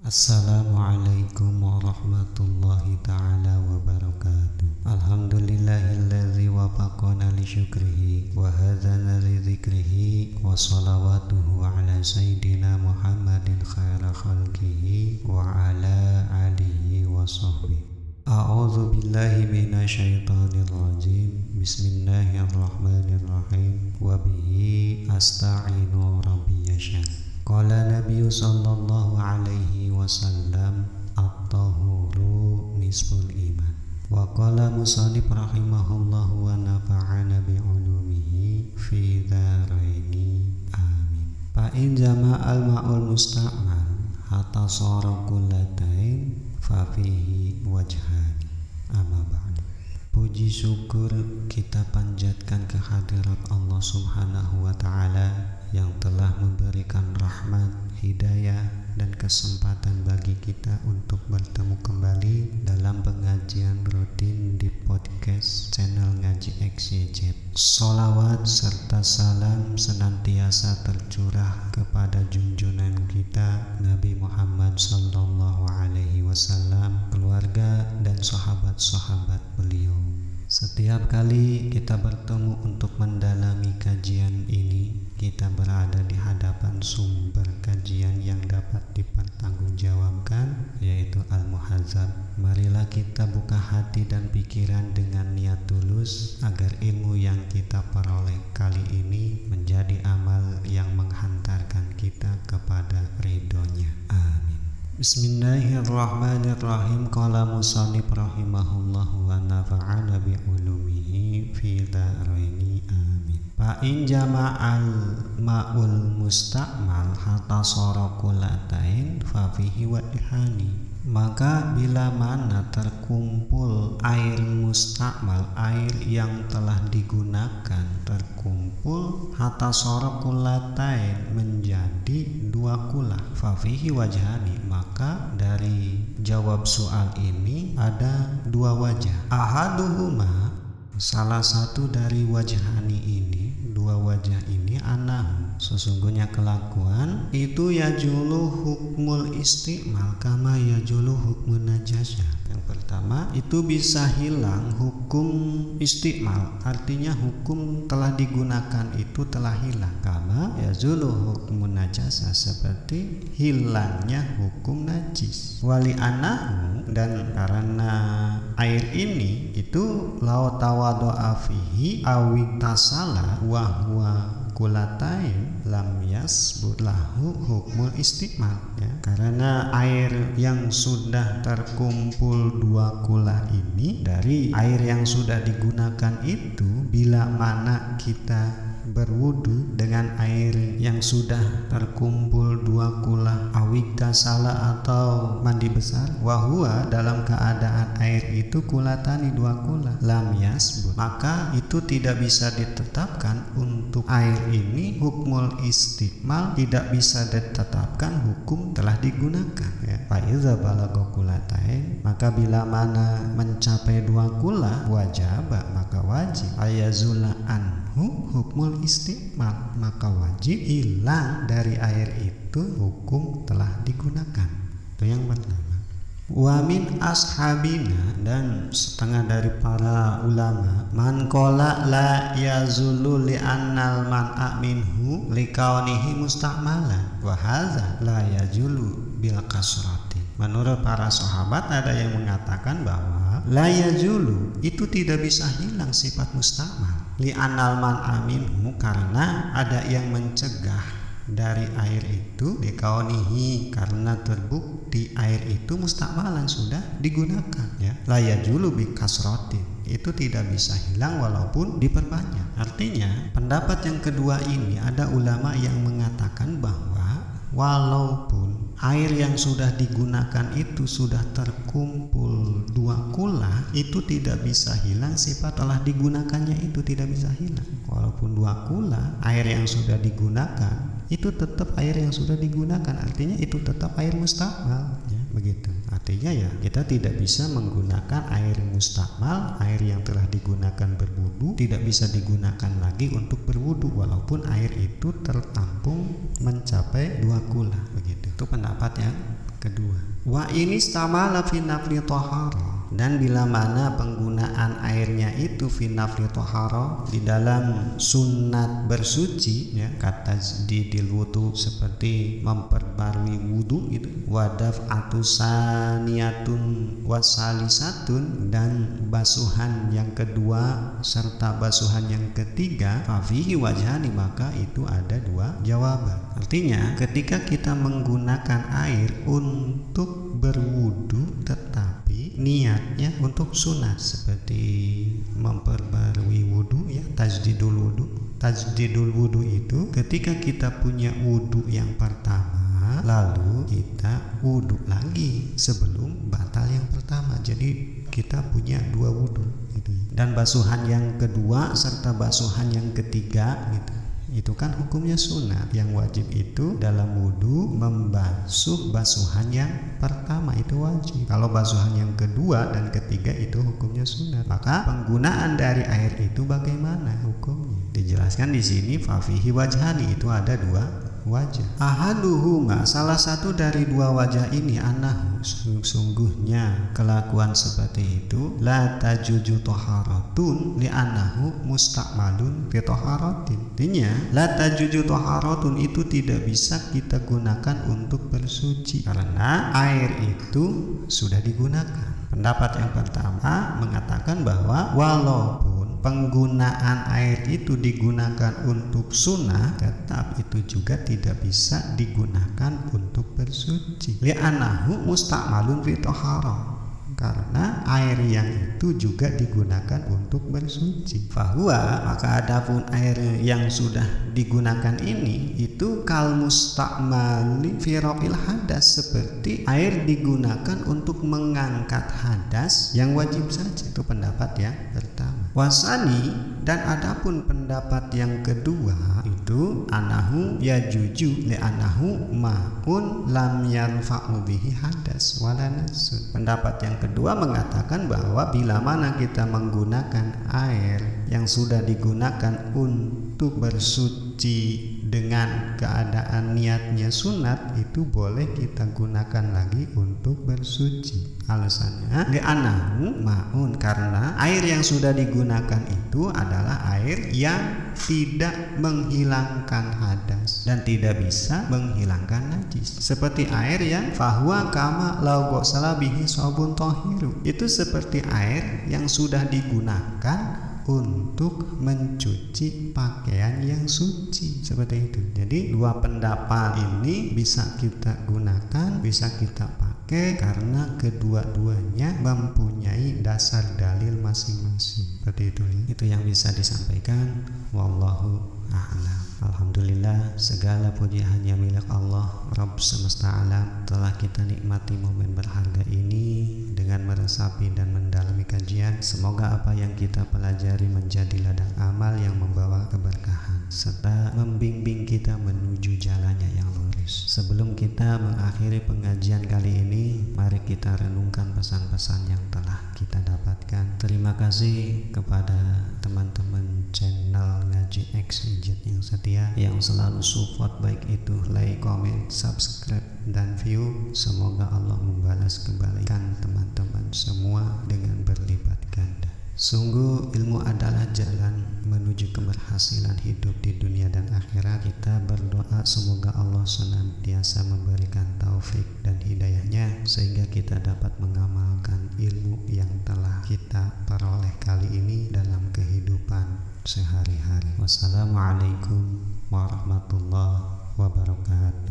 Assalamualaikum warahmatullahi ta'ala wabarakatuh. Alhamdulillahilladzi wafaqana li syukrihi wa hadana li dzikrihi wa salawatuhu ala sayyidina Muhammadin khaira khalqihi wa ala alihi wa sahbihi. A'udzu billahi minasyaitonir rajim. Bismillahirrahmanirrahim. Wa bihi asta'inu rabbiyasyan. Qala Nabi sallallahu alaihi wasallam at-tahuru nisful iman. Wa qala musannif rahimahullah wa nafa'ana bi ulumihi fi dharaini amin. Fa in jama'al ma'ul musta'mal hatta sara kullatain fa fihi wajhani. Amma ba'du. Puji syukur kita panjatkan kehadirat Allah Subhanahu wa ta'ala yang telah memberikan rahmat, hidayah, dan kesempatan bagi kita untuk bertemu kembali dalam pengajian rutin di podcast channel Ngaji XYZ. Sholawat serta salam senantiasa tercurah kepada junjungan kita Nabi Muhammad sallallahu alaihi wasallam, keluarga dan sahabat-sahabat beliau. Setiap kali kita bertemu untuk mendalami kajian ini, kita berada di hadapan sumber kajian yang dapat dipertanggungjawabkan, yaitu Al-Muhadzab. Marilah kita buka hati dan pikiran dengan niat tulus agar ilmu yang kita peroleh kali ini menjadi amal yang menghantarkan kita kepada ridhonya. Amin. Bismillahirrahmanirrahim. Qala musannif rahimahullahu wa nafa'ana bi ulumihi fi dharaini amin. Fa in jama'al ma'ul musta'mal hatta sara kullatain fa fihi wajhani. Maka bila mana terkumpul air musta'mal, air yang telah digunakan terkumpul hatta sara kullatain menjadi dua kulah, fa fihi wajhani, maka dari jawab soal ini ada dua wajah. Ahaduhuma, salah satu dari wajhani ini, dua wajah ini, anahu, sesungguhnya kelakuan itu yajulu hukmul istimal kama yajulu hukmun najasah. Yang pertama itu bisa hilang hukum istimal, artinya hukum telah digunakan itu telah hilang, kama yajulu hukmun najasah, seperti hilangnya hukum najis. Wali anahu, dan karena air ini itu lau tawadu'a fihi awitasala wa huwa kulatain lam yasbut lahu hukmul istimal, ya. Karena air yang sudah terkumpul dua kula ini, dari air yang sudah digunakan itu, bila mana kita berwudu dengan air yang sudah terkumpul dua kula awika salah atau mandi besar, wahua dalam keadaan air itu kulatani dua kula, lam yasbut, maka itu tidak bisa ditetapkan untuk air ini hukmul istimal, tidak bisa ditetapkan hukum telah digunakan, ya. Fa iza balagha kulatain, maka bila mana mencapai dua kula, wajaba, maka wajib, ayazula anhu hukmul istimal, maka wajib hilang dari air itu hukum telah digunakan. Itu yang pertama. Wa min ashabina, dan setengah dari para ulama, man qala la yazulu li annal man'a minhu li kaunihi musta'malan wa hadza la yazulu bil kasrati. Menurut para sahabat ada yang mengatakan bahwa la yazulu itu tidak bisa hilang sifat musta'mal li annal man'a minhu, karena ada yang mencegah dari air itu, dikaunihi, karena terbukti air itu musta'malan sudah digunakan, ya. La yajulu bi kasratin, itu tidak bisa hilang walaupun diperbanyak. Artinya pendapat yang kedua ini ada ulama yang mengatakan bahwa walaupun air yang sudah digunakan itu sudah terkumpul dua kula, itu tidak bisa hilang sifat telah digunakannya, itu tidak bisa hilang. Walaupun dua kula air yang sudah digunakan, itu tetap air yang sudah digunakan, artinya itu tetap air musta'mal, ya, begitu. Artinya ya kita tidak bisa menggunakan air musta'mal, air yang telah digunakan berwudu tidak bisa digunakan lagi untuk berwudu walaupun air itu tertampung mencapai dua kula, begitu. Itu pendapat yang kedua. Wa ini istamala fi nafli thahara, dan bila mana penggunaan airnya itu fi nafli thahara di dalam sunat bersuci ya, kata didil wudu seperti memperbarui wudu itu, wadaf atusaniyatun wasalisatun, dan basuhan yang kedua serta basuhan yang ketiga, fafihi wajhani, maka itu ada dua jawaban. Artinya ketika kita menggunakan air untuk berwudu tetapi niatnya untuk sunat seperti memperbarui wudu ya, tajdidul wudu. Tajdidul wudu itu ketika kita punya wudu yang pertama lalu kita wudu lagi sebelum batal yang pertama, jadi kita punya dua wudu gitu. Dan basuhan yang kedua serta basuhan yang ketiga gitu, itu kan hukumnya sunat. Yang wajib itu dalam wudu membasuh basuhan yang pertama, itu wajib. Kalau basuhan yang kedua dan ketiga itu hukumnya sunat. Maka penggunaan dari air itu bagaimana hukumnya? Dijelaskan di sini fafihi wajhani, itu ada dua wajah. Ahaduhuma, salah satu dari dua wajah ini, anahu, sungguhnya kelakuan seperti itu la tajuju taharatun li anahu mustakmalun fi taharatin. Artinya la tajuju taharatun itu tidak bisa kita gunakan untuk bersuci karena air itu sudah digunakan. Pendapat yang pertama mengatakan bahwa walaupun penggunaan air itu digunakan untuk sunnah, tetap itu juga tidak bisa digunakan untuk bersuci. Li'annahu mustakmalun fi taharah, karena air yang itu juga digunakan untuk bersuci. Fahuwa, maka adapun air yang sudah digunakan ini itu kal mustakmali fi rafil hadas, seperti air digunakan untuk mengangkat hadas yang wajib saja. Itu pendapat yang pertama. Wasani, dan adapun pendapat yang kedua itu anahu yajuju li anahu ma'un lam yanfa'u bihi hadas wala nasun. Pendapat yang kedua mengatakan bahwa bila mana kita menggunakan air yang sudah digunakan untuk bersuci dengan keadaan niatnya sunat, itu boleh kita gunakan lagi untuk bersuci. Alasannya li'annahu ma'un, karena air yang sudah digunakan itu adalah air yang tidak menghilangkan hadas dan tidak bisa menghilangkan najis. Seperti air yang fahuwa kama lau ghusala bihi sabun tahiru, itu seperti air yang sudah digunakan untuk mencuci pakaian yang suci, seperti itu. Jadi dua pendapat ini bisa kita gunakan, bisa kita pakai karena kedua-duanya mempunyai dasar dalil masing-masing, seperti itu. Itu yang bisa disampaikan. Wallahu a'lam. Alhamdulillah, segala puji hanya milik Allah Rabb semesta alam. Telah kita nikmati momen berharga ini dengan meresapi dan mendalami kajian. Semoga apa yang kita pelajari menjadi ladang amal yang membawa keberkahan serta membimbing kita menuju jalannya yang lurus. Sebelum kita mengakhiri pengajian kali ini, mari kita renungkan pesan-pesan yang telah kita dapatkan. Terima kasih kepada teman-teman channel Ngaji X Ijat yang setia, yang selalu support, baik itu like, comment, subscribe, dan view. Semoga Allah membalas kebaikan teman-teman semua dengan berlipat ganda. Sungguh ilmu adalah jalan menuju keberhasilan hidup di dunia dan akhirat. Kita berdoa semoga Allah senantiasa memberikan taufik dan hidayahnya sehingga kita dapat mengamalkan ilmu yang telah kita peroleh kali ini dalam kehidupan sehari-hari. Wassalamualaikum warahmatullahi wabarakatuh.